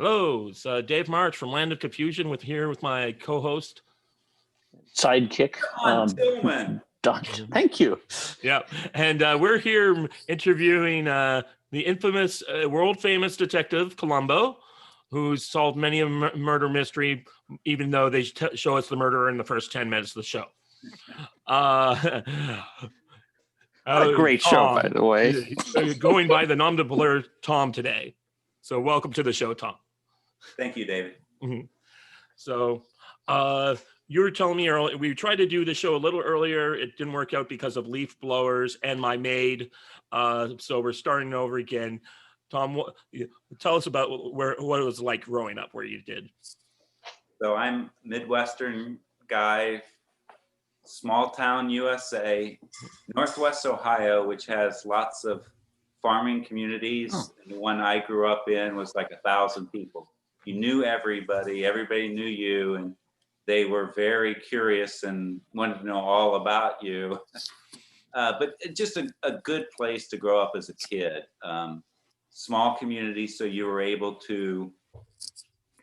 Hello, it's Dave March from Land of Confusion with my co-host. Sidekick. Tillman. Thank you. Yeah, and we're here interviewing the infamous, world-famous detective Columbo, who's solved many a murder mystery, even though they show us the murderer in the first 10 minutes of the show. A great Tom, show, by the way. Going by the nom de plume Tom today. So welcome to the show, Tom. Thank you, David. Mm-hmm. So you were telling me earlier, we tried to do the show a little earlier. It didn't work out because of leaf blowers and my maid. So we're starting over again. Tom, tell us about what it was like growing up where you did. So I'm Midwestern guy, small town USA, Northwest Ohio, which has lots of farming communities. And the one I grew up in was like 1,000 people. You knew everybody knew you, and they were very curious and wanted to know all about you. But just a good place to grow up as a kid. Small community, so you were able to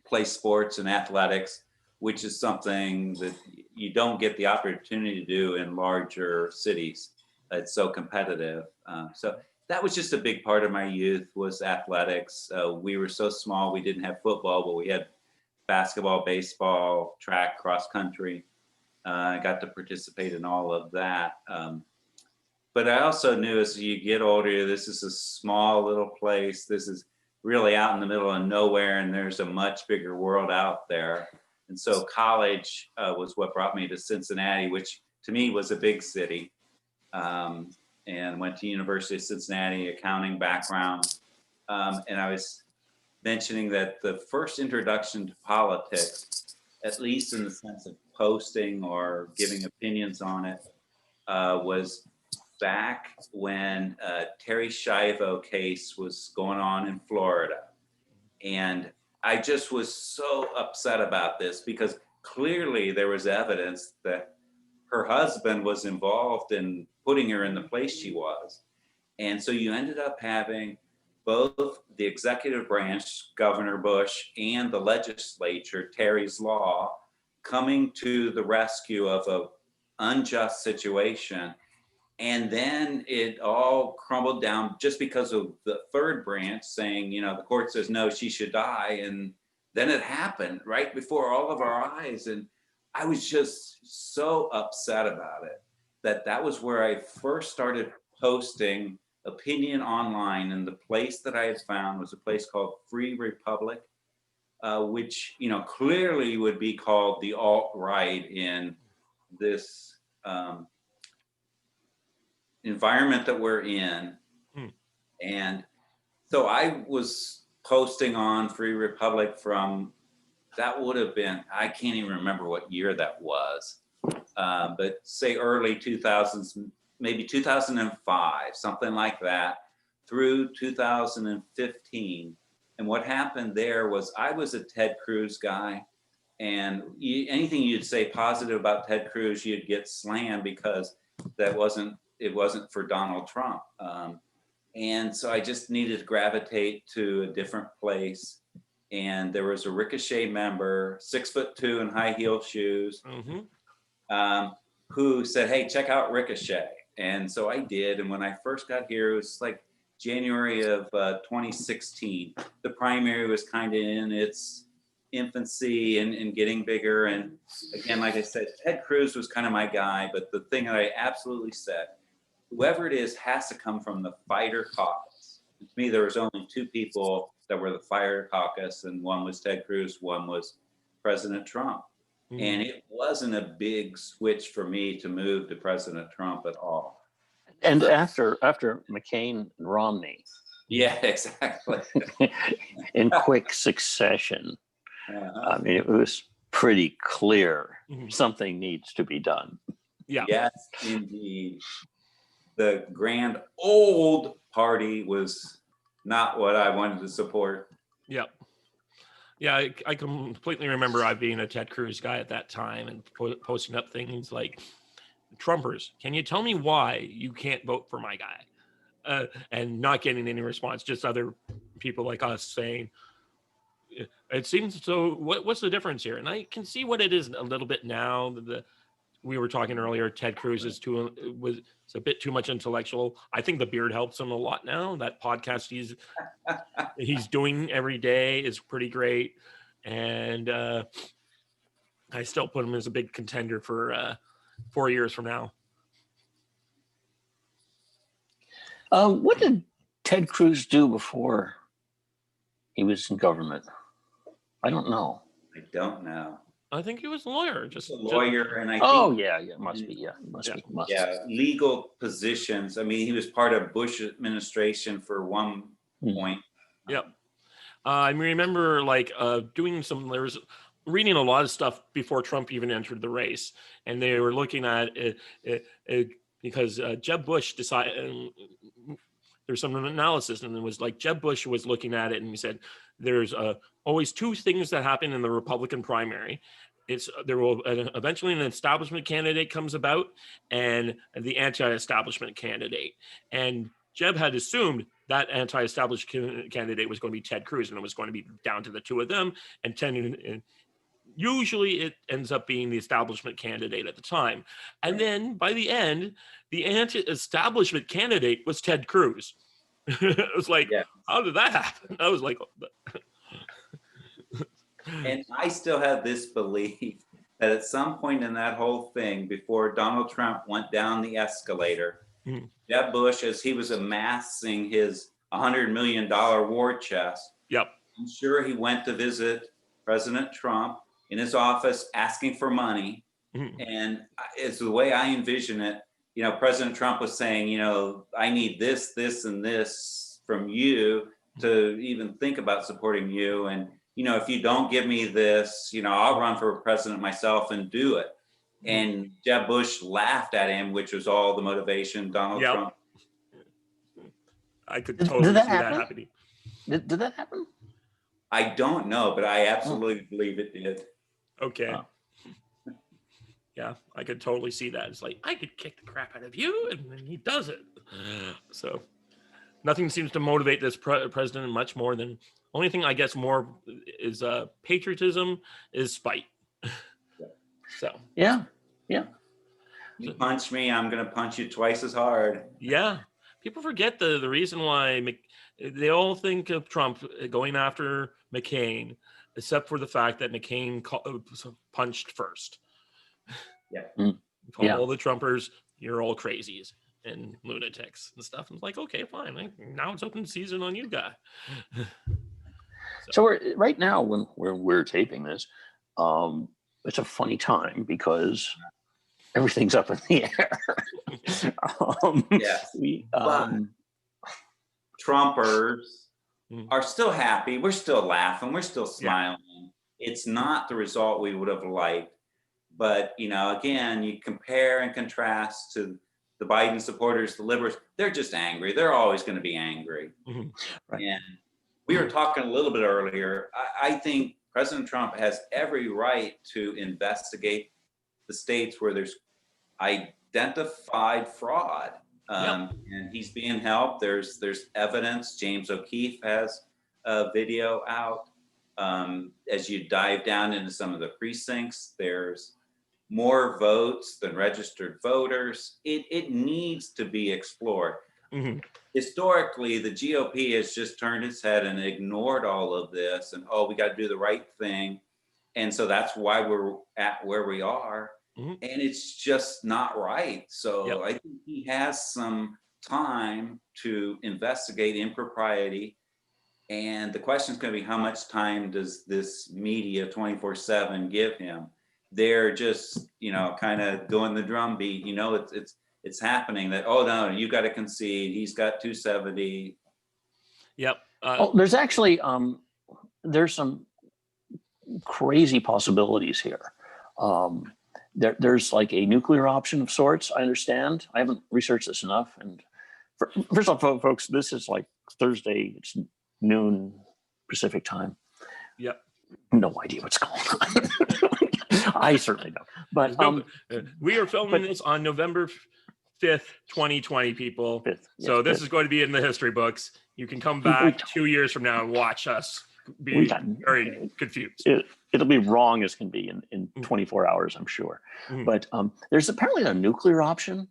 play sports and athletics, which is something that you don't get the opportunity to do in larger cities. It's so competitive. So that was just a big part of my youth, was athletics. We were so small, we didn't have football, but we had basketball, baseball, track, cross country. I got to participate in all of that. But I also knew as you get older, this is a small little place. This is really out in the middle of nowhere, and there's a much bigger world out there. And so college was what brought me to Cincinnati, which to me was a big city. And went to University of Cincinnati, accounting background. And I was mentioning that the first introduction to politics, at least in the sense of posting or giving opinions on it, was back when Terry Schiavo case was going on in Florida. And I just was so upset about this because clearly there was evidence that her husband was involved in putting her in the place she was. And so you ended up having both the executive branch, Governor Bush, and the legislature, Terry's Law, coming to the rescue of an unjust situation. And then it all crumbled down just because of the third branch saying, the court says, no, she should die. And then it happened right before all of our eyes. And I was just so upset about it that was where I first started posting opinion online. And the place that I had found was a place called Free Republic, which, clearly would be called the alt-right in this environment that we're in. And so I was posting on Free Republic from, that would have been, I can't even remember what year that was, but say early 2000s, maybe 2005, something like that, through 2015. And what happened there was I was a Ted Cruz guy, and anything you'd say positive about Ted Cruz, you'd get slammed because it wasn't for Donald Trump. And so I just needed to gravitate to a different place. And there was a Ricochet member, 6'2" in high heel shoes, who said, hey, check out Ricochet. And so I did. And when I first got here, it was like January of 2016. The primary was kind of in its infancy and getting bigger. And again, like I said, Ted Cruz was kind of my guy. But the thing that I absolutely said, whoever it is has to come from the fighter caucus. To me, there was only two people that were the fighter caucus, and one was Ted Cruz, one was President Trump. And it wasn't a big switch for me to move to President Trump at all. And after McCain and Romney. Yeah, exactly. In quick succession. I mean, it was pretty clear something needs to be done. Yeah. Yes, indeed. The grand old party was not what I wanted to support. Yeah. Yeah, I completely remember I being a Ted Cruz guy at that time and posting up things like, Trumpers, can you tell me why you can't vote for my guy? And not getting any response, just other people like us saying, it seems so. What's the difference here? And I can see what it is a little bit now. We were talking earlier. Ted Cruz is it's a bit too much intellectual. I think the beard helps him a lot now. That podcast he's doing every day is pretty great, and I still put him as a big contender for 4 years from now. What did Ted Cruz do before he was in government? I don't know. I don't know. I think he was a lawyer. Just A lawyer, and I think, yeah, must be. legal positions. I mean, he was part of Bush administration for one point. Yep. I remember doing there was reading a lot of stuff before Trump even entered the race, and they were looking at it because Jeb Bush decided. There's some analysis, and it was like Jeb Bush was looking at it, and he said, "There's always two things that happen in the Republican primary. There will eventually an establishment candidate comes about, and the anti-establishment candidate." And Jeb had assumed that anti-establishment candidate was going to be Ted Cruz, and it was going to be down to the two of them. And usually it ends up being the establishment candidate at the time. And then by the end, the anti-establishment candidate was Ted Cruz. It was like, How did that happen? I was like, and I still have this belief that at some point in that whole thing, before Donald Trump went down the escalator, Jeb Bush, as he was amassing his $100 million war chest, I'm sure he went to visit President Trump in his office asking for money. And it's the way I envision it. President Trump was saying, I need this, this, and this from you to even think about supporting you. And, if you don't give me this, I'll run for president myself and do it. And Jeb Bush laughed at him, which was all the motivation. Donald Trump. I could totally see that happening. Did that happen? I don't know, but I absolutely believe it did. Okay. Yeah, I could totally see that. It's like, I could kick the crap out of you, and then he does it. So nothing seems to motivate this president much more than, only thing I guess more is patriotism is spite. So. Yeah. You punch me, I'm going to punch you twice as hard. Yeah. People forget the reason why they all think of Trump going after McCain, except for the fact that McCain punched first. All the Trumpers, you're all crazies and lunatics and stuff. And it's like, okay, fine. Now it's open season on you guy. So right now, when we're taping this, it's a funny time because everything's up in the air. Trumpers are still happy. We're still laughing. We're still smiling. It's not the result we would have liked. But, again, you compare and contrast to the Biden supporters, the liberals, they're just angry. They're always going to be angry. Right. And we were talking a little bit earlier. I think President Trump has every right to investigate the states where there's identified fraud. And he's being helped. There's evidence. James O'Keefe has a video out. As you dive down into some of the precincts, there's more votes than registered voters. It needs to be explored. Historically, the GOP has just turned its head and ignored all of this, and we got to do the right thing. And so that's why we're at where we are. And it's just not right. So I think he has some time to investigate impropriety. And the question is going to be, how much time does this media 24/7 give him? They're just, kind of doing the drumbeat. It's happening that, no, you got to concede. He's got 270. There's actually there's some crazy possibilities here. There's like a nuclear option of sorts. I understand. I haven't researched this enough. And first of all, folks, this is like Thursday. It's noon Pacific time. No idea what's going on. I certainly don't. But we are filming this on November 5th, 2020, people. So this is going to be in the history books. You can come back 2 years from now and watch us be very confused. It'll be wrong as can be in 24 hours, I'm sure. Mhm. But there's apparently a nuclear option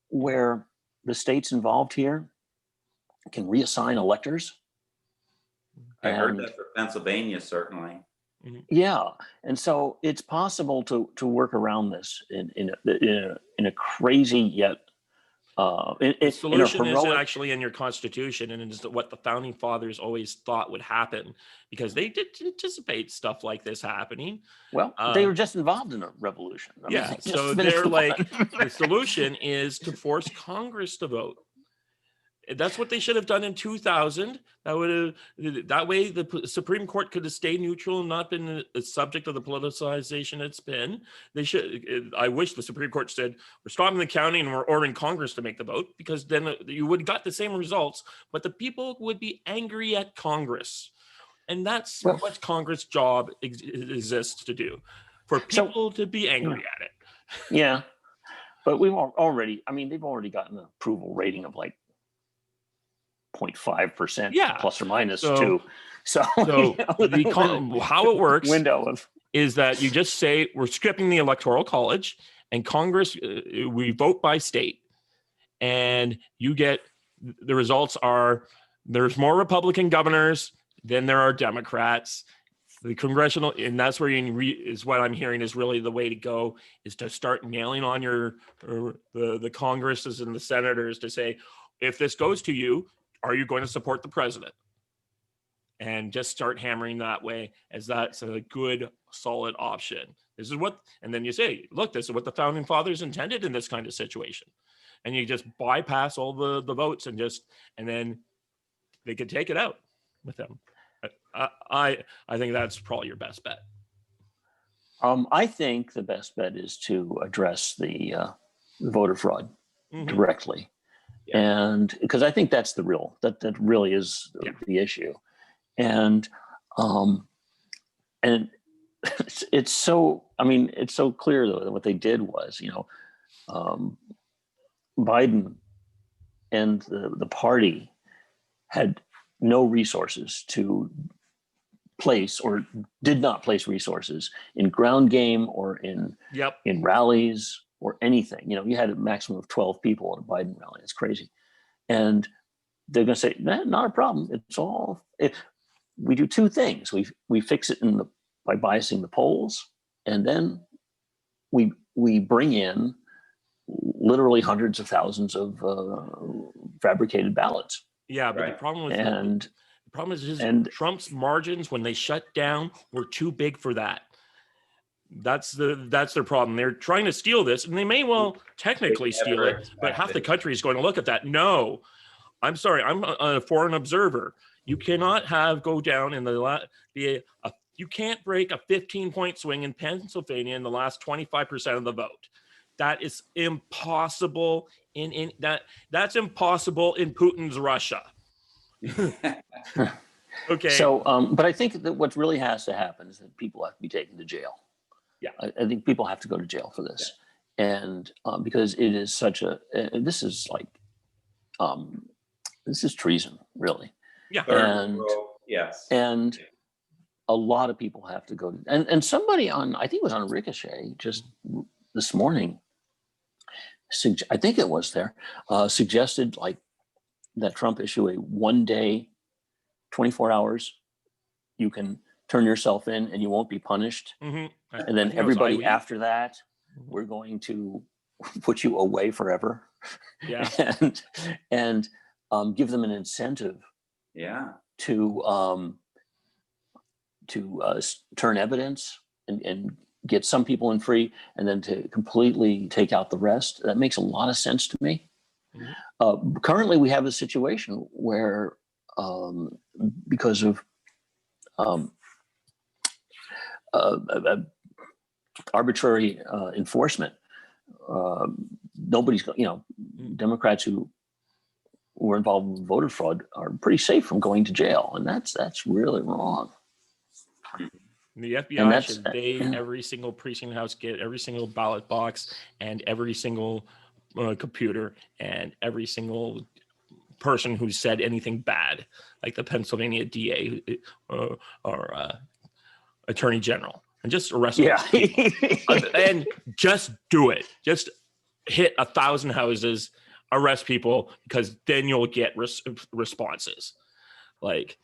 where the states involved here can reassign electors. I heard that for Pennsylvania, certainly. Yeah, and so it's possible to work around this in a crazy yet The solution in a is heroic, actually in your Constitution, and it's what the founding fathers always thought would happen, because they did anticipate stuff like this happening. well, they were just involved in a revolution. I mean, Yeah, they just so finished they're like, one. the solution is to force Congress to vote. That's what they should have done in 2000. That way the Supreme Court could have stayed neutral and not been a subject of the politicization it's been. They should. I wish the Supreme Court said, we're stopping the counting and we're ordering Congress to make the vote, because then you would have got the same results, but the people would be angry at Congress. And that's what Congress' job exists to do, for people to be angry at it. Yeah, but they've already gotten an approval rating of like 0.5% plus or minus 2. So how it works window is that you just say, we're skipping the Electoral College, and Congress, we vote by state, and you get, the results are, there's more Republican governors than there are Democrats. The congressional, and that's where is what I'm hearing is really the way to go, is to start nailing on the Congresses and the senators to say, if this goes to you, are you going to support the president? And just start hammering that way, as that's a good, solid option. This is what, and then you say, look, this is what the founding fathers intended in this kind of situation. And you just bypass all the votes and then they could take it out with them. I think that's probably your best bet. I think the best bet is to address the voter fraud directly. Yeah. And because I think that's that really is the issue. And it's so clear though that what they did was, Biden and the party had no resources to place, or did not place resources in ground game or in rallies or anything. You had a maximum of 12 people at a Biden rally. It's crazy. And they're going to say, not a problem. It's all, we do two things. We fix it by biasing the polls, and then we bring in literally hundreds of thousands of fabricated ballots. Yeah, but the problem is Trump's margins when they shut down were too big for that. That's their problem. They're trying to steal this, and they may well technically steal it, but half the country is going to look at that. No, I'm sorry, I'm a foreign observer. You cannot go down in you can't break a 15-point swing in Pennsylvania in the last 25% of the vote. That is impossible that's impossible in Putin's Russia. Okay. So, but I think that what really has to happen is that people have to be taken to jail. Yeah. I think people have to go to jail for this. Yeah. And because it is this is treason, really. Yeah. And yes. And a lot of people have to go to, and somebody I think it was on Ricochet just this morning, I think it was suggested that Trump issue a 1-day, 24 hours, you can turn yourself in and you won't be punished. Mm-hmm. And then everybody after that, we're going to put you away forever. Yeah. and give them an incentive. Yeah. To turn evidence and get some people in free, and then to completely take out the rest. That makes a lot of sense to me. Mm-hmm. Currently, we have a situation where, because of arbitrary enforcement, nobody's, Democrats who were involved in voter fraud are pretty safe from going to jail, and that's really wrong. The FBI should invade every single precinct house, get every single ballot box and every single computer and every single person who said anything bad, like the Pennsylvania DA or Attorney General, and just arrest those people. And just do it. Just hit 1,000 houses, arrest people, because then you'll get responses. Like,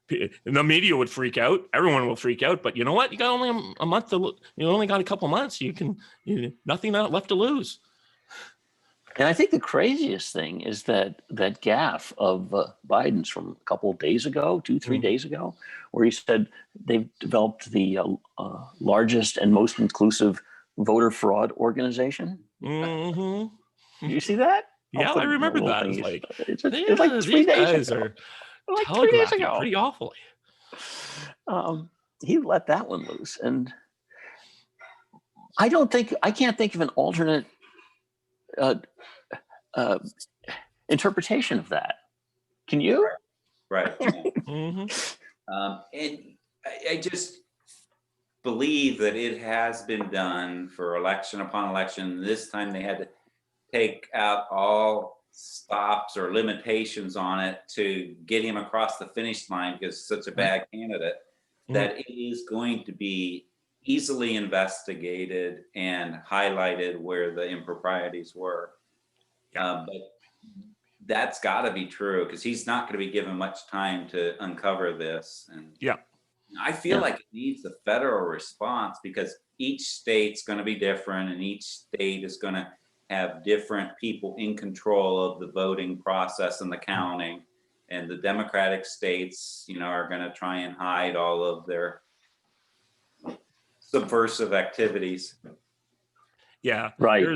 the media would freak out. Everyone will freak out. But you know what? You got only a month you only got a couple months. Nothing left to lose. And I think the craziest thing is that gaffe of Biden's from a couple of days ago, 2-3 days ago, where he said they've developed the largest and most inclusive voter fraud organization. Mm-hmm. Did you see that? Yeah, I remember that. It's like 3 days ago. Like 3 days ago. Pretty awfully. He let that one loose. And I can't think of an alternate interpretation of that. Can you? Right. Mm-hmm. And I just believe that it has been done for election upon election. This time they had to take out all stops or limitations on it to get him across the finish line because such a bad candidate, that it is going to be easily investigated and highlighted where the improprieties were. But that's got to be true because he's not going to be given much time to uncover this. And I feel like it needs a federal response because each state's going to be different and each state is going to have different people in control of the voting process and the counting. And the Democratic states, are going to try and hide all of their subversive activities. Yeah, right.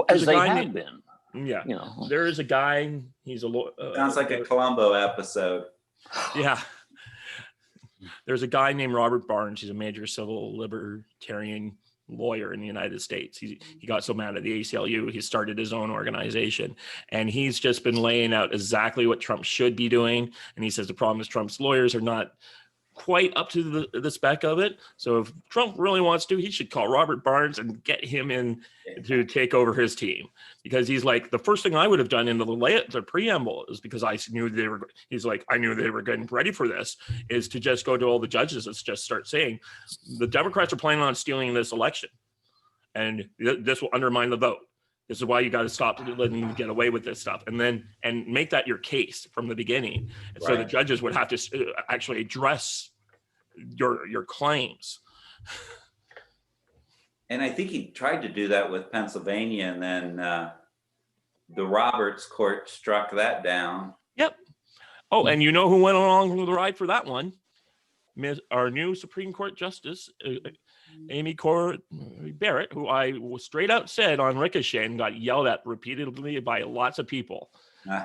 As they have been. Yeah, there is a guy. He's a sounds like a Columbo episode. Yeah, there's a guy named Robert Barnes. He's a major civil libertarian lawyer in the United States. He got so mad at the ACLU, he started his own organization, and he's just been laying out exactly what Trump should be doing. And he says the problem is Trump's lawyers are not quite up to the spec of it. So if Trump really wants to, he should call Robert Barnes and get him in to take over his team, because he's like, the first thing I would have done in the preamble is because I knew I knew they were getting ready for this, is to just go to all the judges and just start saying the Democrats are planning on stealing this election and this will undermine the vote. This is why you got to stop letting them get away with this stuff, and make that your case from the beginning. And so the judges would have to actually address your claims. And I think he tried to do that with Pennsylvania, and then the Roberts court struck that down. Yep. Oh, and you know who went along with the ride for that one? Our new Supreme Court Justice, Amy Coney Barrett, who I straight out said on Ricochet and got yelled at repeatedly by lots of people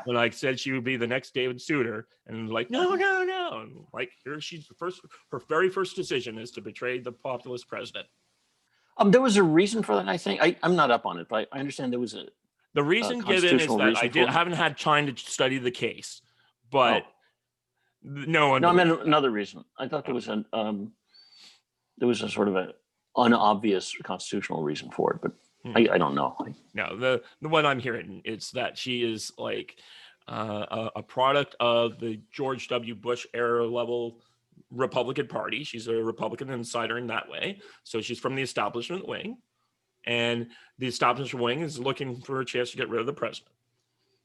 when I said she would be the next David Souter, and like, no. And like, here she's her very first decision is to betray the populist president. There was a reason for that, I think. I'm not up on it, but I understand there was the reason given is that I haven't had time to study the case, but no, I meant another reason. I thought there was there was a sort of an unobvious constitutional reason for it, but I don't know. No, the one I'm hearing is that she is like a product of the George W. Bush era level Republican Party. She's a Republican insider in that way. So she's from the establishment wing, and the establishment wing is looking for a chance to get rid of the president.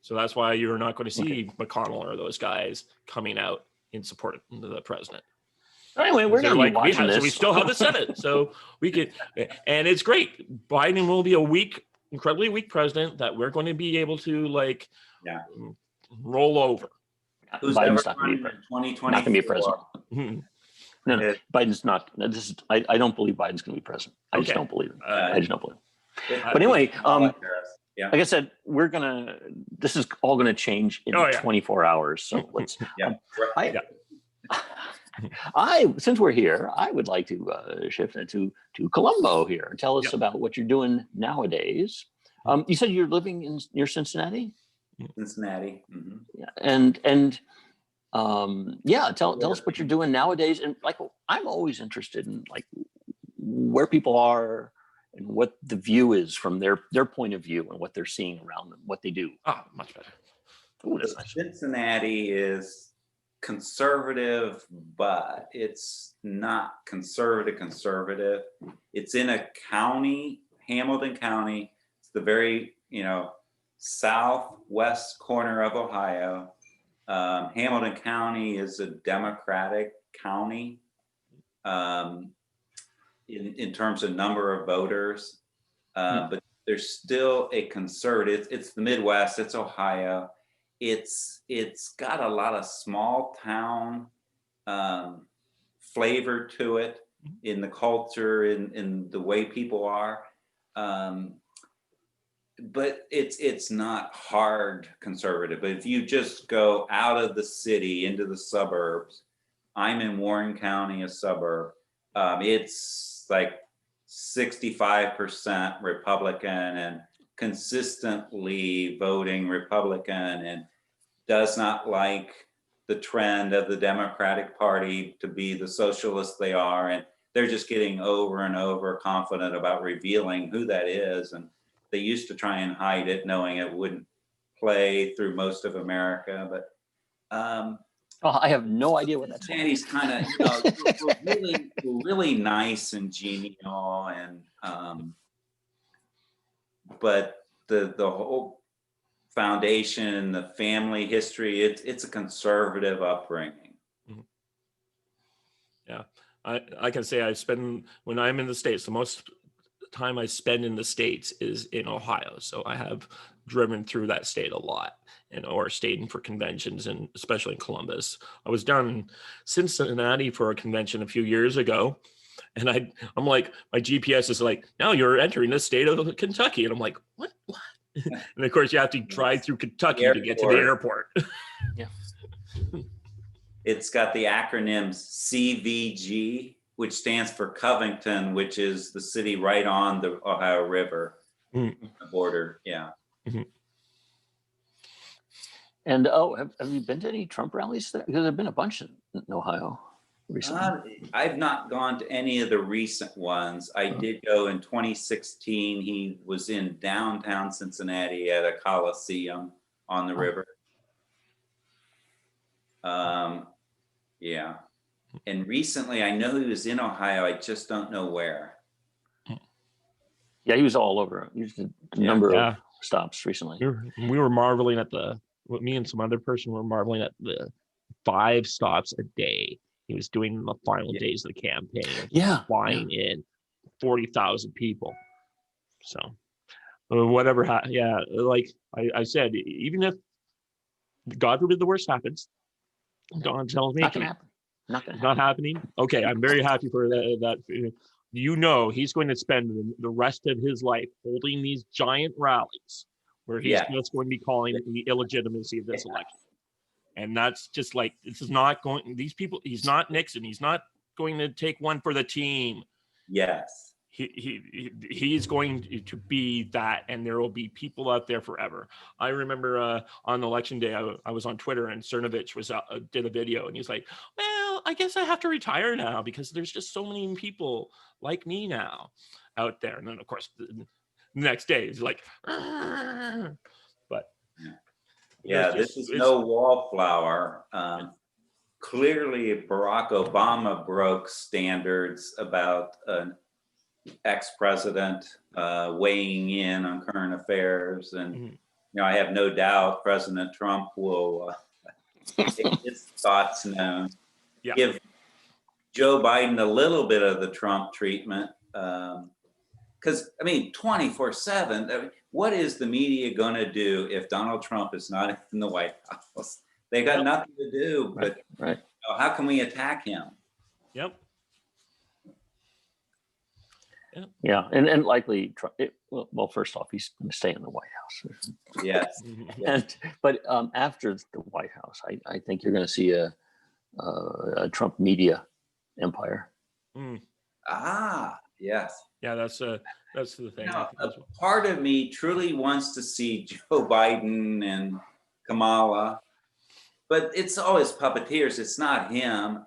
So that's why you're not going to see McConnell or those guys coming out in support of the president. Anyway, we're going to be watching this. So we still have the Senate, so we could, and it's great. Biden will be a incredibly weak president that we're going to be able to roll over. Biden's not going to be president. No, Biden's not. I don't believe Biden's going to be president. I just don't believe it. I just don't believe it. But anyway, like I said, this is all going to change in 24 hours. So let's, since we're here, I would like to shift into Columbo here and tell us about what you're doing nowadays. You said you're living near Cincinnati? Cincinnati. Mm-hmm. Yeah, tell us what you're doing nowadays. And like, I'm always interested in like where people are and what the view is from their point of view and what they're seeing around them, what they do. Oh, much better. Ooh, that's nice. Cincinnati is conservative, but it's not conservative. It's in a county, Hamilton County. It's the very, southwest corner of Ohio. Hamilton County is a Democratic county in terms of number of voters, but there's still a conservative. It's the Midwest. It's Ohio. It's got a lot of small town flavor to it in the culture, in the way people are. But it's not hard conservative. But if you just go out of the city into the suburbs, I'm in Warren County, a suburb. It's like 65% Republican and consistently voting Republican, and does not like the trend of the Democratic Party to be the socialists they are. And they're just getting over and over confident about revealing who that is. And they used to try and hide it, knowing it wouldn't play through most of America. But I have no idea what that's. Cincinnati's kind of really nice and genial, and but the whole foundation, the family history, it's a conservative upbringing. Yeah, I can say I spend, when I'm in the States, the most time I spend in the States is in Ohio. So I have driven through that state a lot, or stayed in for conventions, and especially in Columbus. I was down in Cincinnati for a convention a few years ago, and I'm like, my GPS is like, now you're entering the state of Kentucky. And I'm like, what? And of course you have to drive through Kentucky to get to the airport. Yeah. It's got the acronyms CVG, which stands for Covington, which is the city right on the Ohio River, the border. Yeah. Mm-hmm. And have you been to any Trump rallies there? Because there've been a bunch in Ohio recently. I've not gone to any of the recent ones. I did go in 2016. He was in downtown Cincinnati at a Coliseum on the river. Yeah. And recently, I know he was in Ohio. I just don't know where. Yeah, he was all over. He was a number of stops recently. We were marveling at me and some other person were marveling at the 5 stops a day he was doing in the final days of the campaign. Flying in 40,000 people. So whatever. Like I said, even if God forbid the worst happens, Don tells me not gonna happen. Not happening. Okay, I'm very happy for that. He's going to spend the rest of his life holding these giant rallies where he's just going to be calling the illegitimacy of this election. And that's just like, this is not going, these people, he's not Nixon. He's not going to take one for the team. Yes. He's going to be that, and there will be people out there forever. I remember on election day, I was on Twitter, and Cernovich did a video, and he's like, well, I guess I have to retire now because there's just so many people like me now out there. And then of course the next day he's like, but this is no wallflower. Clearly Barack Obama broke standards about an ex-president weighing in on current affairs, and I have no doubt President Trump will make his thoughts known. Give Joe Biden a little bit of the Trump treatment, because 24/7. What is the media going to do if Donald Trump is not in the White House? They got nothing to do. But how can we attack him? Yep. Yeah, and likely, well, first off, he's going to stay in the White House. Yes. But after the White House, I think you're going to see a Trump media empire. Yes. Yeah, that's the thing. Part of me truly wants to see Joe Biden and Kamala, but it's always puppeteers. It's not him.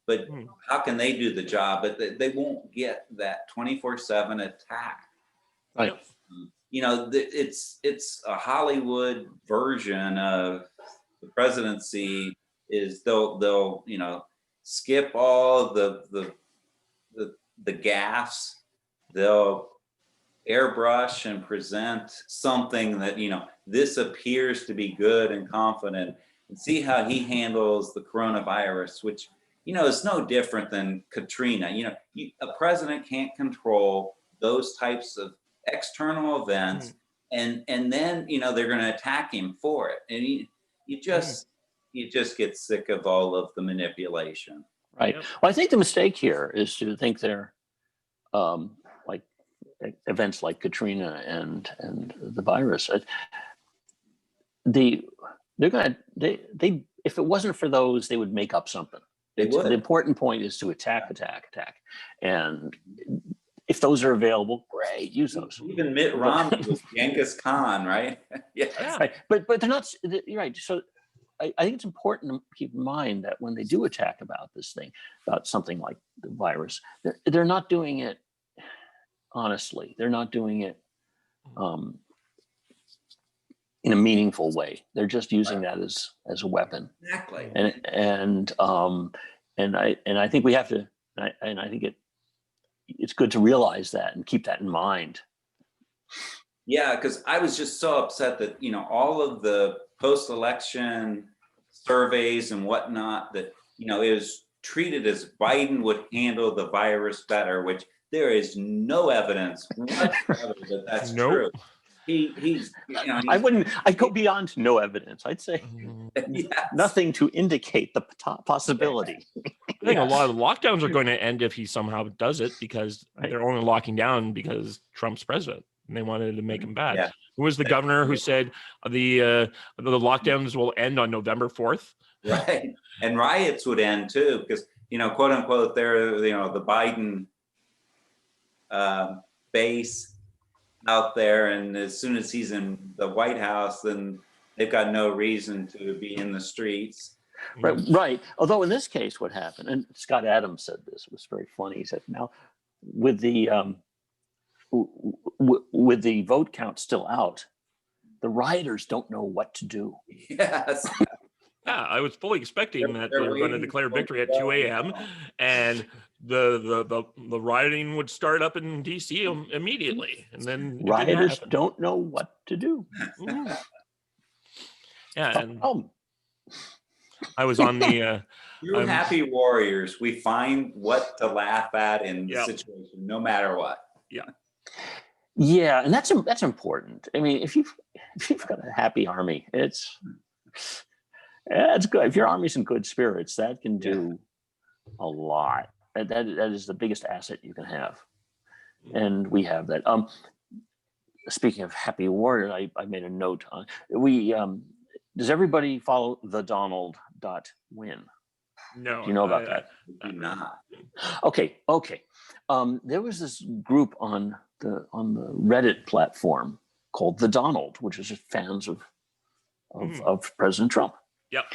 But how can they do the job? But they won't get that 24/7 attack. Right. it's a Hollywood version of the presidency. Is they'll skip all the gaffes. They'll airbrush and present something that this appears to be good and confident, and see how he handles the coronavirus, which is no different than Katrina. A president can't control those types of external events, and then they're going to attack him for it, and you just get sick of all of the manipulation. Right. Well, I think the mistake here is to think they're like events like Katrina and the virus. They're gonna they if it wasn't for those, they would make up something. The important point is to attack, and if those are available, great, use those. Even Mitt Romney was Genghis Khan, right? Yeah. Right. But they're not. You're right. So I think it's important to keep in mind that when they do attack about this thing, about something like the virus, they're not doing it honestly. They're not doing it in a meaningful way. They're just using that as a weapon. Exactly. And I think we have to. And I think it's good to realize that and keep that in mind. Yeah, because I was just so upset that all of the post-election surveys and whatnot that it was treated as Biden would handle the virus better, which there is no evidence whatsoever that that's true. He's I'd go beyond no evidence. I'd say nothing to indicate the possibility. I think a lot of the lockdowns are going to end if he somehow does it, because they're only locking down because Trump's president and they wanted to make him bad. Yeah. Who was the governor who said the lockdowns will end on November 4th? Right. And riots would end too, because, quote unquote, they're, the Biden base out there. And as soon as he's in the White House, then they've got no reason to be in the streets. Right. Although in this case, what happened, and Scott Adams said this, was very funny. He said, now with the vote count still out, the rioters don't know what to do. Yes. Yeah, I was fully expecting that they were going to declare victory at 2 a.m. and the rioting would start up in DC immediately, and then rioters don't know what to do. Yeah, and I was on the True happy warriors. We find what to laugh at in the situation, no matter what. Yeah, and that's important. I mean, if you've got a happy army, it's good. If your army's in good spirits, that can do a lot. That is the biggest asset you can have, and we have that. Speaking of happy warrior, I made a note on does everybody follow thedonald.win? No. Do you know about that? I do not. Okay. There was this group on the Reddit platform called The Donald, which is just fans of President Trump. Yep.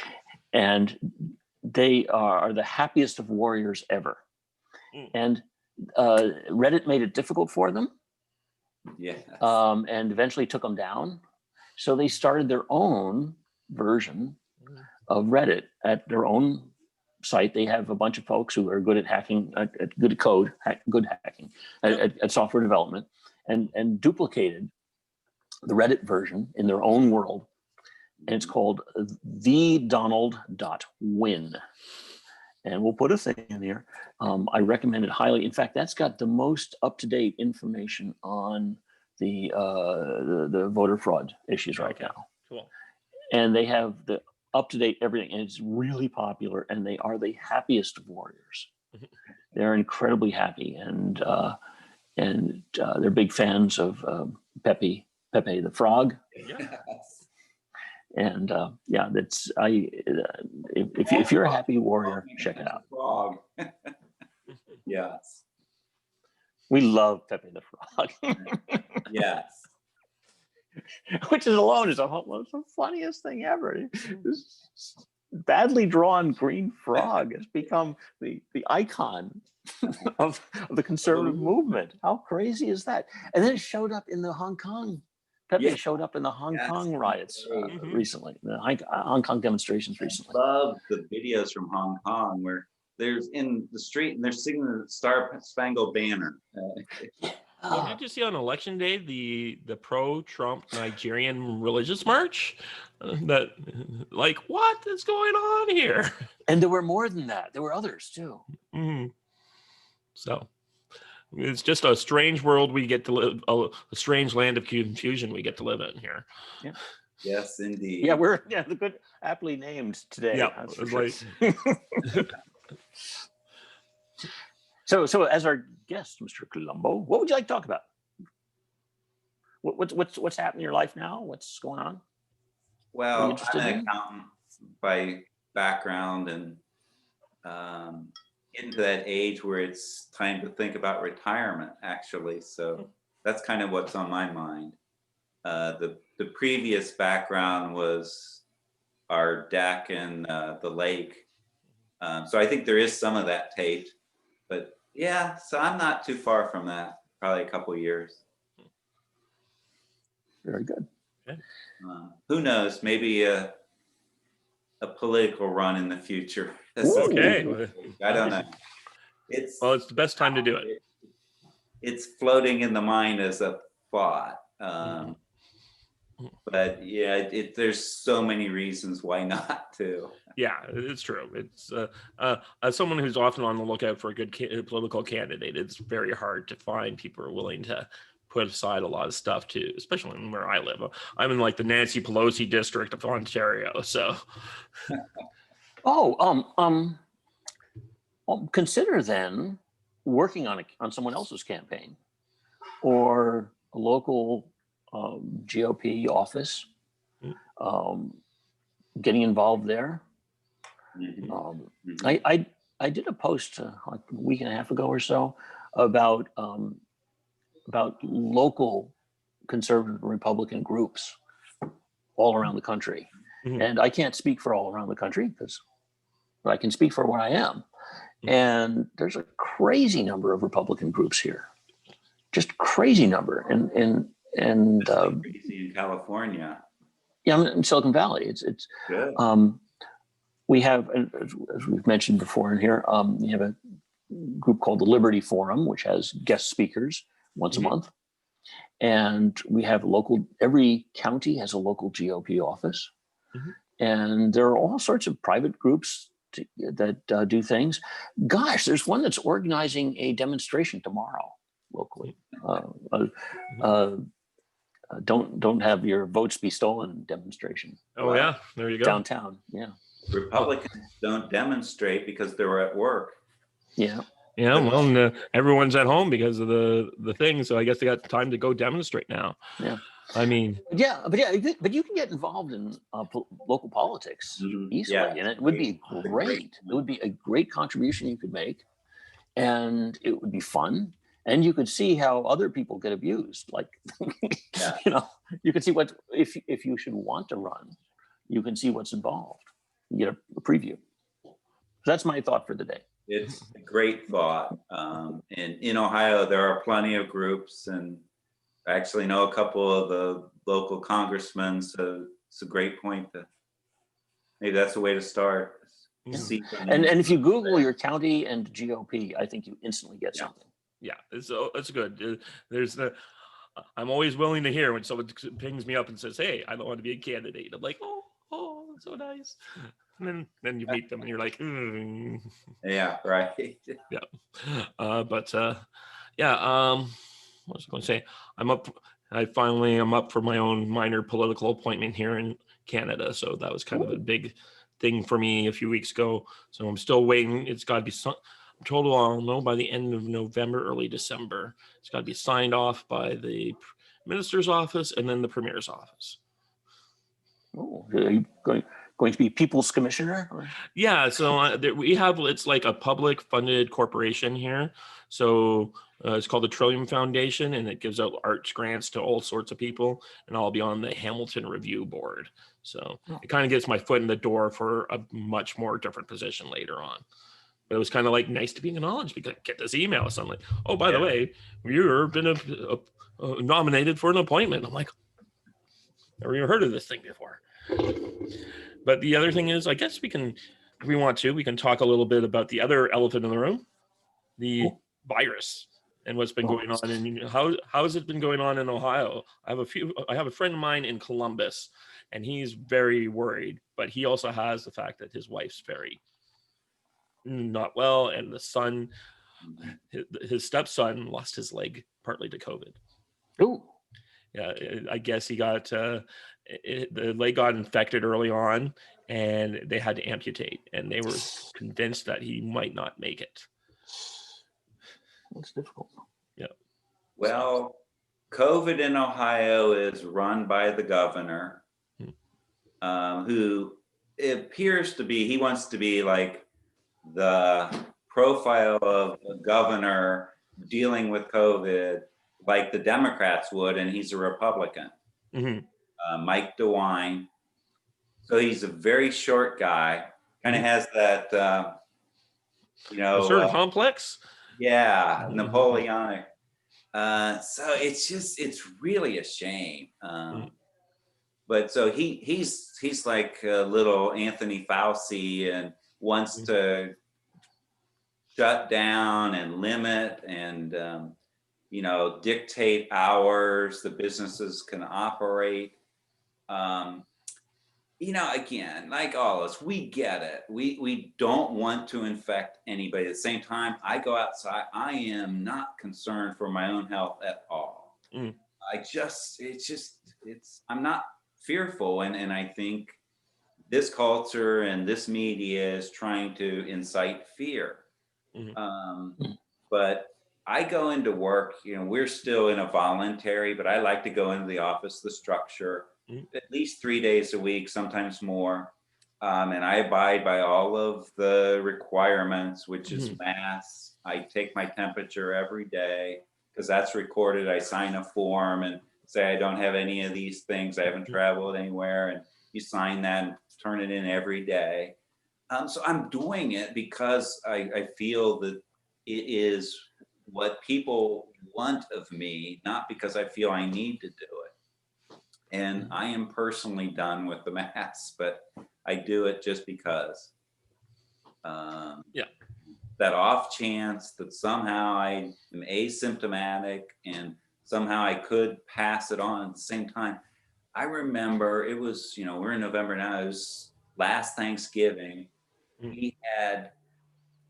And they are the happiest of warriors ever. And Reddit made it difficult for them. Yes. And eventually took them down. So they started their own version of Reddit at their own site. They have a bunch of folks who are good at hacking, good at code, good hacking, at software development, and duplicated the Reddit version in their own world. And it's called thedonald.win. And we'll put a thing in here. I recommend it highly. In fact, that's got the most up-to-date information on the voter fraud issues right now. Cool. And they have the up-to-date everything, and it's really popular, and they are the happiest of warriors. They're incredibly happy, and they're big fans of Pepe the Frog. Yes. And that's if you're a happy warrior, check it out. Frog. Yes. We love Pepe the Frog. Yes. Which is alone is the funniest thing ever. This badly drawn green frog has become the icon of the conservative movement. How crazy is that? And then it showed up in the Hong Kong Pepe showed up in the Hong Kong riots recently, the Hong Kong demonstrations recently. I love the videos from Hong Kong where there's in the street and they're singing the Star Spangled Banner. Well, did you see on election day the pro-Trump Nigerian religious march? That, like, what is going on here? And there were more than that. There were others too. So it's just a strange world we get to live, a strange land of confusion we get to live in here. Yeah. Yes, indeed. Yeah, we're the good, aptly named today. Yeah, So as our guest, Mr. Columbo, what would you like to talk about? What's happening in your life now? What's going on? Well, I'm an accountant by background, and getting to that age where it's time to think about retirement, actually. So that's kind of what's on my mind. The previous background was our deck and the lake. So I think there is some of that taped, but yeah, so I'm not too far from that, probably a couple of years. Very good. Who knows, maybe a political run in the future. Okay. I don't know. It's the best time to do it. It's floating in the mind as a thought. But yeah, there's so many reasons why not to. Yeah, it's true. It's as someone who's often on the lookout for a good political candidate, it's very hard to find people who are willing to put aside a lot of stuff too, especially where I live. I'm in like the Nancy Pelosi district of Ontario, so. Consider then working on someone else's campaign or a local GOP office, getting involved there. I did a post like a week and a half ago or so about local conservative Republican groups all around the country. And I can't speak for all around the country but I can speak for where I am. And there's a crazy number of Republican groups here, just crazy number. And crazy in California. Yeah, I'm in Silicon Valley. It's good. We have, as we've mentioned before in here, we have a group called the Liberty Forum, which has guest speakers once a month. And we have every county has a local GOP office. And there are all sorts of private groups that do things. Gosh, there's one that's organizing a demonstration tomorrow locally. Don't have your votes be stolen demonstration. Oh yeah, there you go. Downtown, yeah. Republicans don't demonstrate because they're at work. Yeah. Yeah, well, everyone's at home because of the thing, so I guess they got time to go demonstrate now. Yeah. I mean, but you can get involved in local politics easily, and it would be great. It would be a great contribution you could make, and it would be fun. And you could see how other people get abused. Like, you could see what if you should want to run, you can see what's involved. You get a preview. So that's my thought for the day. It's a great thought. And in Ohio, there are plenty of groups, and I actually know a couple of the local congressmen. So it's a great point. Maybe that's a way to start. And if you Google your county and GOP, I think you instantly get something. Yeah, it's good. I'm always willing to hear when someone pings me up and says, "Hey, I don't want to be a candidate." I'm like, "Oh, that's so nice." And then you meet them and you're like, Yeah, right. Yeah. What was I going to say? I finally am up for my own minor political appointment here in Canada. So that was kind of a big thing for me a few weeks ago. So I'm still waiting. It's got to be total, I'll know by the end of November, early December. It's got to be signed off by the minister's office and then the premier's office. Oh, are you going to be people's commissioner? Or? Yeah, so it's like a public funded corporation here. So it's called the Trillium Foundation, and it gives out arts grants to all sorts of people. And I'll be on the Hamilton Review Board. So it kind of gets my foot in the door for a much more different position later on. But it was kind of like nice to be acknowledged because I get this email. So I'm like, oh, by the way, you've been nominated for an appointment. I'm like, Never even heard of this thing before. But the other thing is, I guess we can, if we want to, we can talk a little bit about the other elephant in the room, the virus, and what's been going on, and how has it been going on in Ohio? I have a friend of mine in Columbus, and he's very worried, but he also has the fact that his wife's very not well, and the son, his stepson, lost his leg partly to COVID. Ooh. Yeah, I guess he got the leg got infected early on, and they had to amputate, and they were convinced that he might not make it. That's difficult. Yeah. Well, COVID in Ohio is run by the governor, who appears to be, he wants to be like the profile of a governor dealing with COVID like the Democrats would, and he's a Republican. Mike DeWine. So he's a very short guy, kind of has that, a certain complex. Yeah, Napoleonic. So it's really a shame. But so he's like a little Anthony Fauci, and wants to shut down and limit and dictate hours the businesses can operate. Again, like all of us, we get it. We don't want to infect anybody. At the same time, I go outside. I am not concerned for my own health at all. I'm not fearful. And I think this culture and this media is trying to incite fear. But I go into work, we're still in a voluntary, but I like to go into the office, the structure, at least 3 days a week, sometimes more. And I abide by all of the requirements, which is masks. I take my temperature every day because that's recorded. I sign a form and say I don't have any of these things. I haven't traveled anywhere. And you sign that and turn it in every day. So I'm doing it because I feel that it is what people want of me, not because I feel I need to do it. And I am personally done with the mask, but I do it just because. That off chance that somehow I am asymptomatic and somehow I could pass it on at the same time. I remember it was, we're in November now, it was last Thanksgiving. We had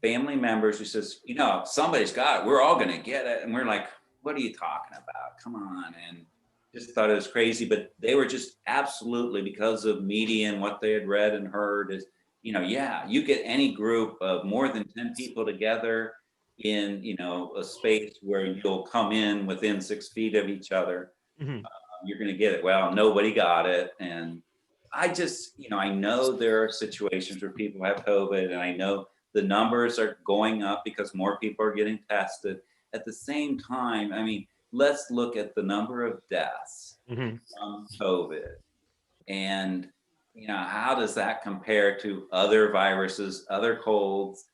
family members who says, somebody's got it. We're all going to get it. And we're like, what are you talking about? Come on. And just thought it was crazy. But they were just absolutely, because of media and what they had read and heard, is, you get any group of more than 10 people together in, a space where you'll come in within 6 feet of each other. You're going to get it. Well, nobody got it. And I just, I know there are situations where people have COVID, and I know the numbers are going up because more people are getting tested. At the same time, let's look at the number of deaths from COVID, and how does that compare to other viruses, other colds?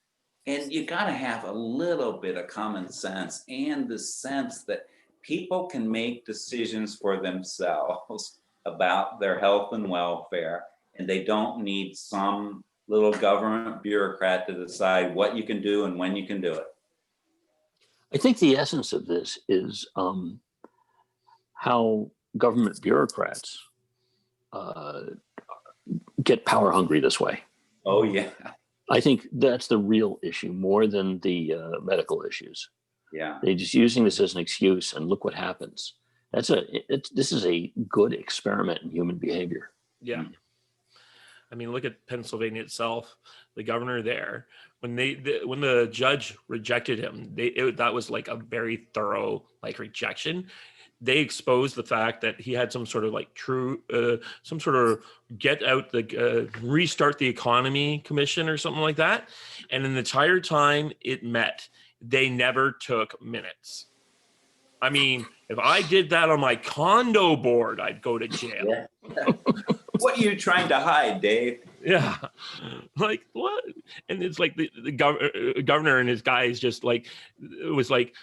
And you got to have a little bit of common sense and the sense that people can make decisions for themselves about their health and welfare, and they don't need some little government bureaucrat to decide what you can do and when you can do it. I think the essence of this is how government bureaucrats get power hungry this way. Oh, yeah. I think that's the real issue more than the medical issues. Yeah. They're just using this as an excuse, and look what happens. This is a good experiment in human behavior. Yeah. Look at Pennsylvania itself. The governor there, when the judge rejected him, that was like a very thorough rejection. They exposed the fact that he had some sort of some sort of restart the economy commission or something like that. And in the entire time it met, they never took minutes. If I did that on my condo board, I'd go to jail. Yeah. What are you trying to hide, Dave? Yeah. What? And it's like the governor and his guys just it was like,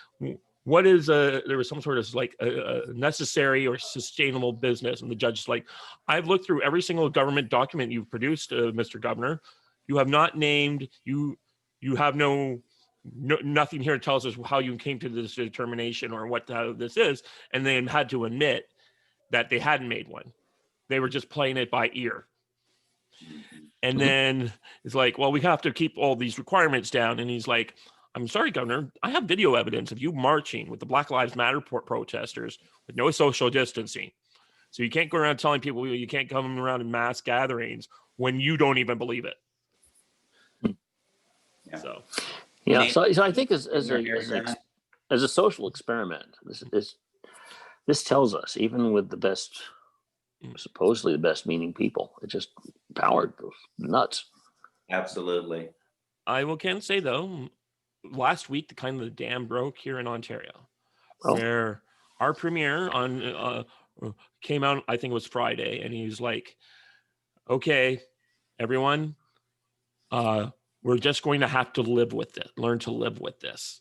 what is there was some sort of like a necessary or sustainable business, and the judge is like, I've looked through every single government document you've produced, Mr. Governor. You have not named, you have nothing here tells us how you came to this determination or what this is. And they had to admit that they hadn't made one. They were just playing it by ear. And then it's like, well, we have to keep all these requirements down. And he's like, I'm sorry, Governor, I have video evidence of you marching with the Black Lives Matter protesters with no social distancing. So you can't go around telling people you can't come around in mass gatherings when you don't even believe it. Yeah. So, yeah. So I think as a social experiment, this tells us, even with the best, supposedly the best meaning people, it just powered goes nuts. Absolutely. I can say though, last week the dam broke here in Ontario, where our premier came out, I think it was Friday, and he was like, okay, everyone, we're just going to have to live with it, learn to live with this.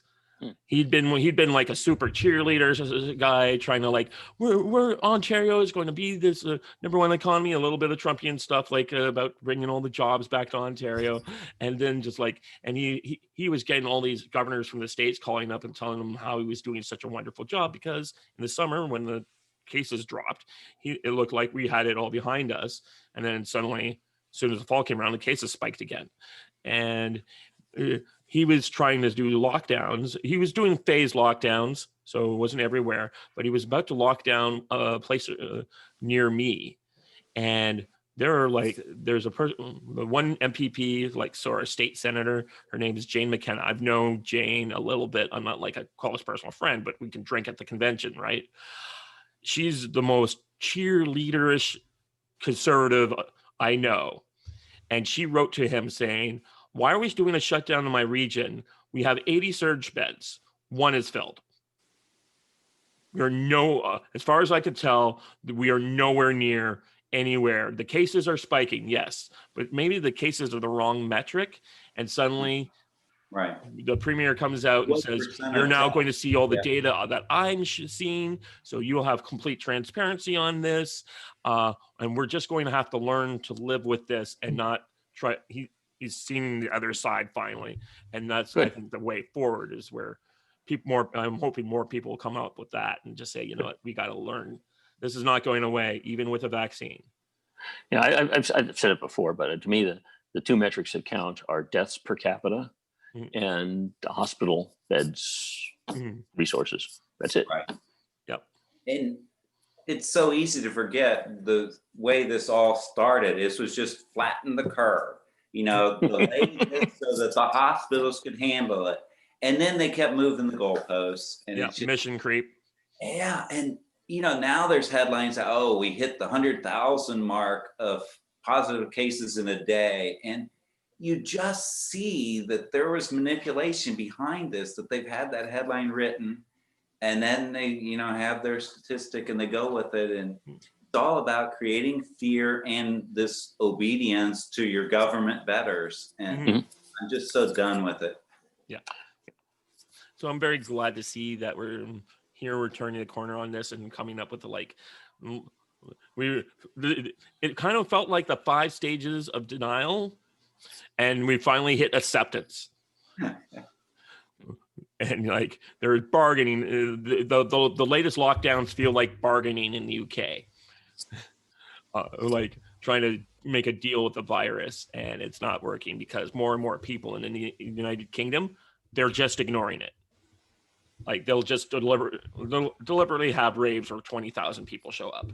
He'd been like a super cheerleader guy, trying to like, we're Ontario is going to be this number one economy, a little bit of Trumpian stuff, like about bringing all the jobs back to Ontario. And then just like, and he was getting all these governors from the States calling up and telling them how he was doing such a wonderful job, because in the summer when the cases dropped, it looked like we had it all behind us. And then suddenly, as soon as the fall came around, the cases spiked again. And he was trying to do lockdowns. He was doing phased lockdowns, so it wasn't everywhere, but he was about to lock down a place near me. And there's a person, the one MPP, like, so our state senator, her name is Jane McKenna. I've known Jane a little bit. I'm not like a close personal friend, but we can drink at the convention, right? She's the most cheerleaderish conservative I know. And she wrote to him saying, why are we doing a shutdown in my region? We have 80 surge beds. One is filled. We are as far as I could tell, we are nowhere near anywhere. The cases are spiking, yes, but maybe the cases are the wrong metric. And suddenly the premier comes out and says, you're now going to see all the data that I'm seeing. So you'll have complete transparency on this. And we're just going to have to learn to live with this and not try. He's seen the other side finally. And that's, I think, the way forward is where I'm hoping more people will come up with that and just say, you know what, we got to learn. This is not going away, even with a vaccine. Yeah, I've said it before, but to me, the two metrics that count are deaths per capita and hospital beds resources. That's it. Right. Yep. And it's so easy to forget the way this all started. This was just flatten the curve. Delay this so that the hospitals could handle it. And then they kept moving the goalposts. And it's just, mission creep. Yeah. And, now there's headlines that, we hit the 100,000 mark of positive cases in a day. And you just see that there was manipulation behind this, that they've had that headline written. And then they, have their statistic and they go with it. And it's all about creating fear and this obedience to your government betters. And I'm just so done with it. Yeah. So I'm very glad to see that we're turning the corner on this and coming up with it kind of felt like the 5 stages of denial, and we finally hit acceptance. And like there's bargaining. The latest lockdowns feel like bargaining in the UK, like trying to make a deal with the virus, and it's not working because more and more people in the United Kingdom, they're just ignoring it. Like they'll just deliberately have raves where 20,000 people show up.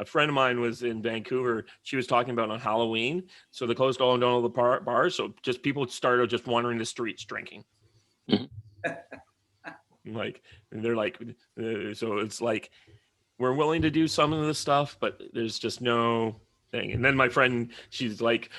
A friend of mine was in Vancouver. She was talking about on Halloween. So they closed all the bars. So just people started just wandering the streets drinking. Like, and they're like, so it's like, we're willing to do some of this stuff, but there's just no thing. And then my friend, she's like,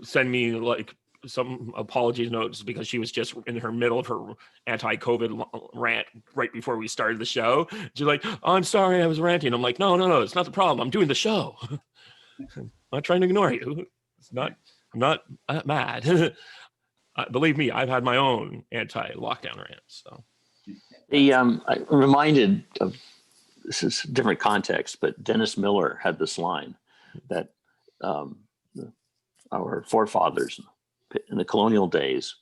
send me like some apology notes because she was just in her middle of her anti-COVID rant right before we started the show. She's like, oh, I'm sorry, I was ranting. I'm like, no, it's not the problem. I'm doing the show. I'm not trying to ignore you. I'm not mad. Believe me, I've had my own anti-lockdown rants. So I'm reminded of, this is a different context, but Dennis Miller had this line that our forefathers in the colonial days,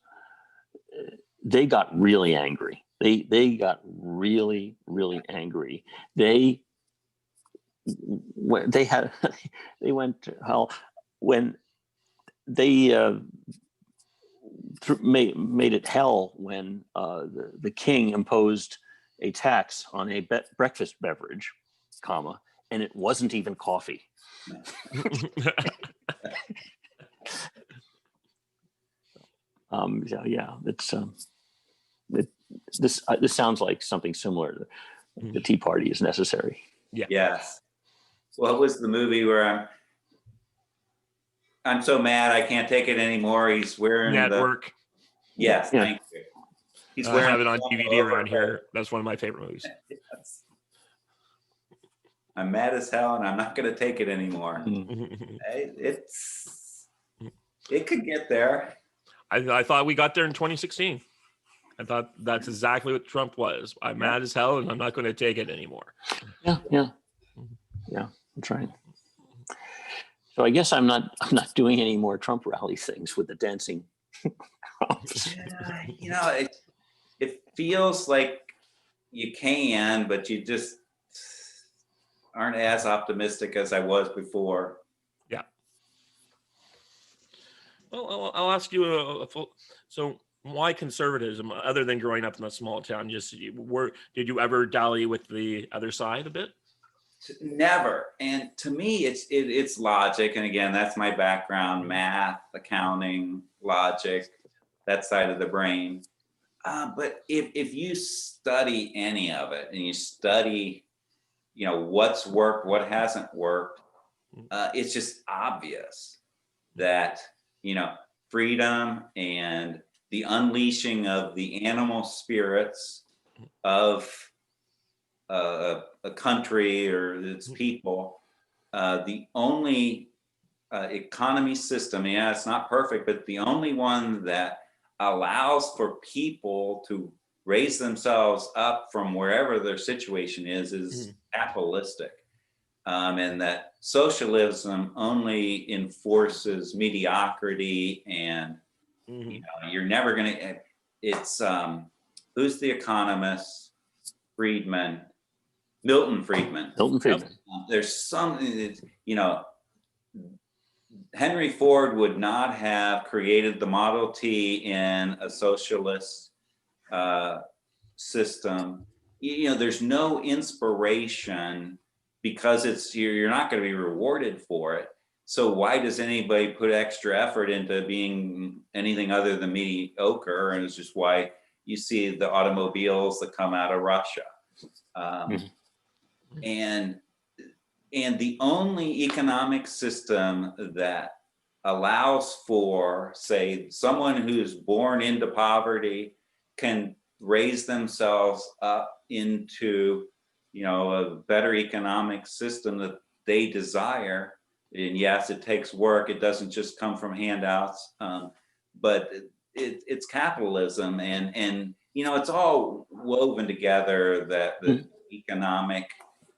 they got really angry. They got really, really angry. They went to hell when they made it hell when the king imposed a tax on a breakfast beverage, comma, and it wasn't even coffee. Yeah, it's this sounds like something similar. The Tea Party is necessary. Yeah. Yes. What was the movie where I'm so mad I can't take it anymore? He's wearing Network. Yes, Yeah. thank you. He's I wearing have it on the DVD around overcoat. here. That's one of my favorite movies. Yes. I'm mad as hell and I'm not going to take it anymore. It could get there. I thought we got there in 2016. I thought that's exactly what Trump was. I'm mad as hell and I'm not going to take it anymore. Yeah, that's right. So I guess I'm not doing any more Trump rally things with the dancing. Yeah, it feels like you can, but you just aren't as optimistic as I was before. Yeah. Well, I'll ask you so why conservatism other than growing up in a small town? Did you ever dally with the other side a bit? Never. And to me, it's logic. And again, that's my background: math, accounting, logic, that side of the brain. But if you study any of it and you study, what's worked, what hasn't worked, it's just obvious that, freedom and the unleashing of the animal spirits of a country or its people, the only economy system, it's not perfect, but the only one that allows for people to raise themselves up from wherever their situation is capitalistic. And that socialism only enforces mediocrity and you're never going to, it's who's the economist? Milton Friedman. There's something that, Henry Ford would not have created the Model T in a socialist system. There's no inspiration because you're not going to be rewarded for it. So why does anybody put extra effort into being anything other than mediocre? And it's just why you see the automobiles that come out of Russia. And the only economic system that allows for, say, someone who's born into poverty can raise themselves up into, a better economic system that they desire. And yes, it takes work. It doesn't just come from handouts, but it's capitalism, and it's all woven together. That the economic.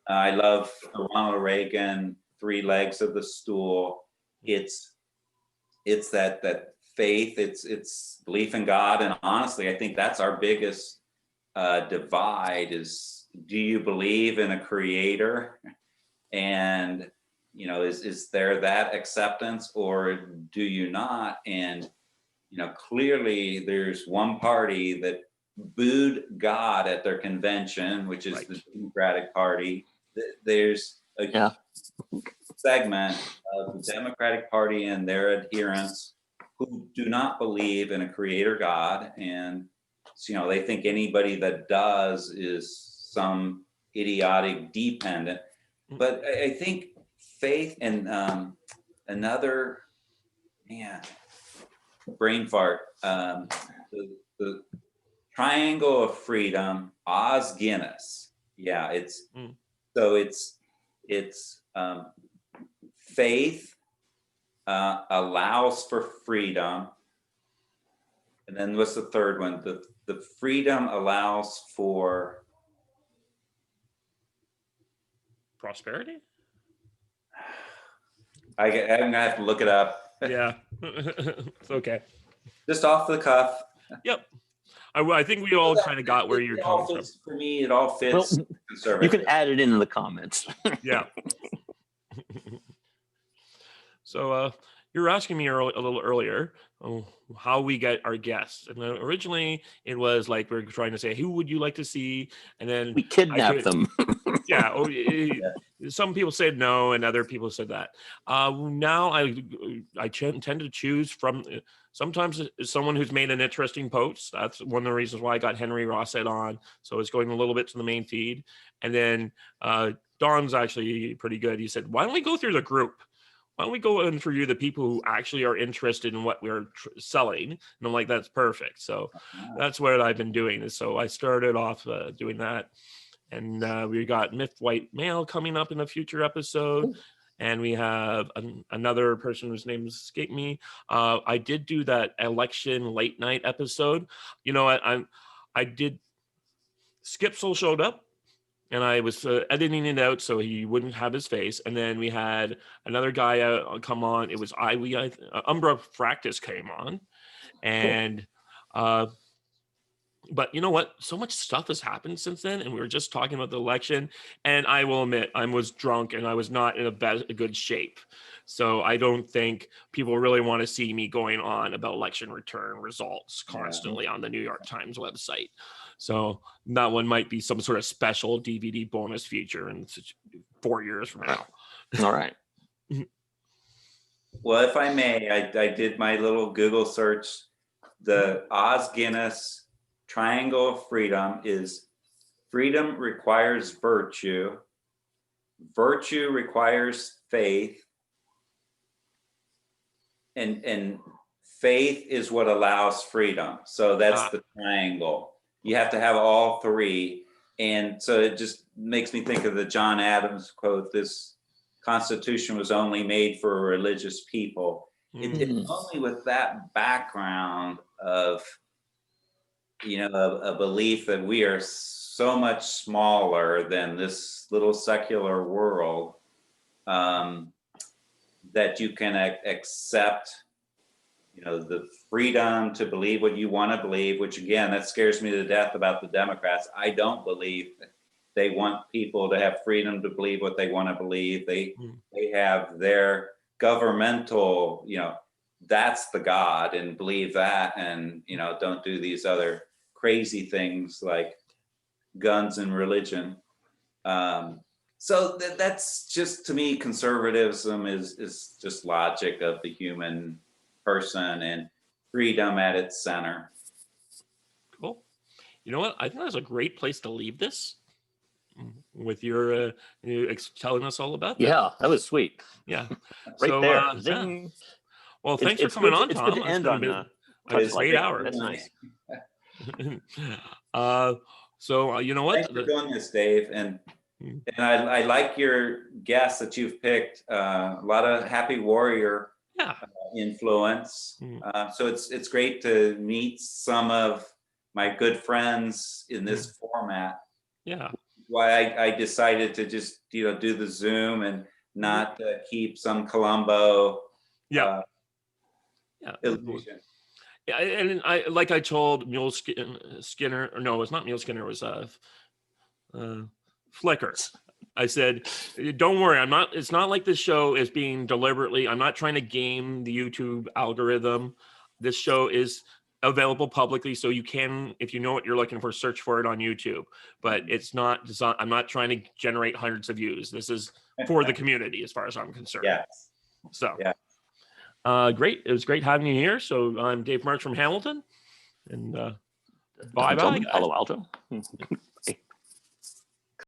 I love Ronald Reagan, 3 legs of the stool. It's that faith. It's belief in God, and honestly, I think that's our biggest divide. Is do you believe in a creator, and is there that acceptance, or do you not? And clearly, there's one party that booed God at their convention, which is the Democratic Party. There's a segment of the Democratic Party and their adherents who do not believe in a creator God, and they think anybody that does is some idiotic dependent. But I think faith and another brain fart. The triangle of freedom, Oz Guinness. Yeah, it's faith allows for freedom, and then what's the third one? The the freedom allows for prosperity. I'm gonna have to look it up. Yeah, it's okay. Just off the cuff. Yep. I think we all kind of got where you're coming from. For me, it all fits. Well, conservative. you can add it in the comments. Yeah. So you were asking me a little earlier how we get our guests, and originally it was like we're trying to say who would you like to see, and then We kidnap them. Yeah. Some people said no, and other people said that. Now I tend to choose from. Sometimes it's someone who's made an interesting post. That's one of the reasons why I got Henry Rossett on. So it's going a little bit to the main feed. And then Don's actually pretty good. He said, why don't we go through the group? Why don't we go and review the people who actually are interested in what we're selling? And I'm like, that's perfect. So that's what I've been doing. So I started off doing that. And we got Myth White Male coming up in a future episode. And we have another person whose name escaped me. I did do that election late night episode. You know, I did. Skipsel showed up, and I was editing it out so he wouldn't have his face. And then we had another guy come on. It was Umbra Fractus came on, and. But you know what? So much stuff has happened since then, and we were just talking about the election. And I will admit, I was drunk and I was not in a good shape. So I don't think people really want to see me going on about election return results constantly on the New York Times website. So that one might be some sort of special DVD bonus feature in 4 years from now. All right. Well, if I may, I did my little Google search. The Os Guinness Triangle of Freedom is freedom requires virtue, virtue requires faith, and faith is what allows freedom. So that's the triangle. You have to have all three. And so it just makes me think of the John Adams quote, this Constitution was only made for religious people. It's only with that background of a belief that we are so much smaller than this little secular world, that you can accept, the freedom to believe what you want to believe, which again, that scares me to death about the Democrats. I don't believe they want people to have freedom to believe what they want to believe. They have their governmental, that's the God, and believe that, and, don't do these other crazy things like guns and religion. So that's just, to me, conservatism is just logic of the human person and freedom at its center. Cool. You know what? I think that's a great place to leave this with your telling us all about that. Yeah, that was sweet. Yeah. Right there. Zing. Well, thanks for coming on, Tom. It's good to end on a great hour. That's nice. So you know what? Thanks for doing this, Dave, and I like your guests that you've picked. A lot of Happy Warrior influence. So it's great to meet some of my good friends in this format. Yeah. Why I decided to just do the Zoom and not keep some Columbo illusion. Yeah, and I told Mule Skinner, or no, it was not Mule Skinner, it was Flicker. I said, don't worry, it's not like this show is being deliberately, I'm not trying to game the YouTube algorithm. This show is available publicly, so you can, if you know what you're looking for, search for it on YouTube. But it's not designed, I'm not trying to generate hundreds of views. This is for the community as far as I'm concerned. Yes. So great. It was great having you here. So I'm Dave March from Hamilton, and bye-bye. Palo Alto.